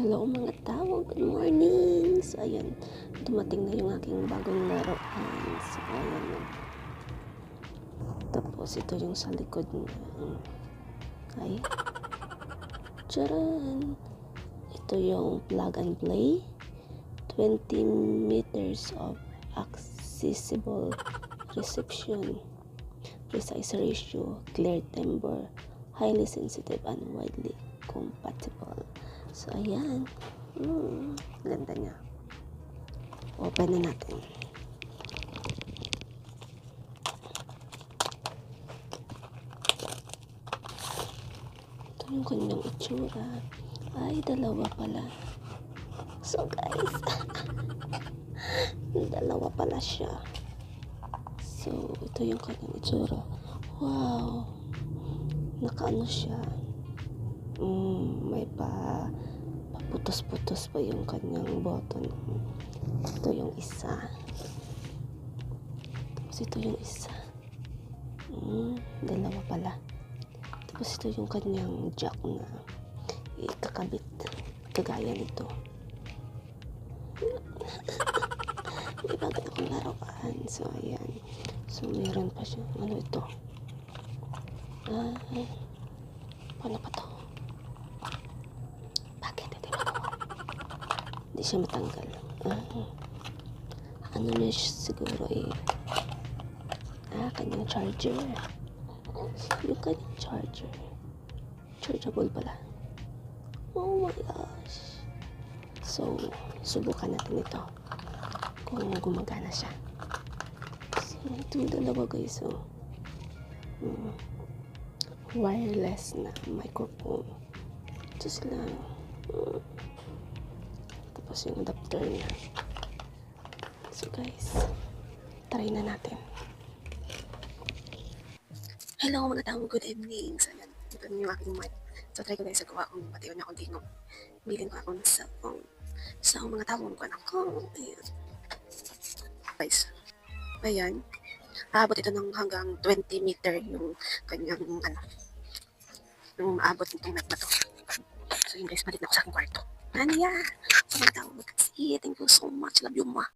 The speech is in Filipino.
Hello mga tao, good morning! So ayan, dumating na yung aking bagong laruan. So ayan, tapos ito yung sa likod niya. Ay, tcharan! Ito yung plug and play. 20 meters of accessible reception, precise ratio, clear timbre, highly sensitive and widely compatible. So ayan, ganda niya. Open na natin. Ito yung kanyang itsura. Ay, dalawa pala. So guys, dalawa pala siya. So ito yung kanyang itsura. Wow, nakaano siya. May paputos-putos pa yung kanyang button. Ito yung isa. Tapos ito yung isa. Dalawa pala. Tapos ito yung kanyang jack na ikakabit. Kagaya nito. May bagay akong laruan. So ayan. So meron pa siya. Ano ito? Paano pa to? Hindi siya matanggal. Ano na siya siguro kanyang charger. Yung kanyang charger. Chargeable pala. Oh my gosh. So, subukan natin ito. Kung gumagana siya. So, ito dalawa guys. So, wireless na microphone. Just lang. Tapos yung adapter niya. So guys, try na natin. Hello mga tao, good evening. So yan, ito yung aking mic. So try ko guys, gawa kung patiwan niya akong dinong. Bilin ko akong cellphone. So mga tao, ko anak ko. Ayan. Guys, ayan. Aabot ito ng hanggang 20 meter yung kanyang yung maabot nitong net na to. So yun guys, palit na ako sa aking kwarto. Anya! So mga tao, see, thank you so much. Love you ma.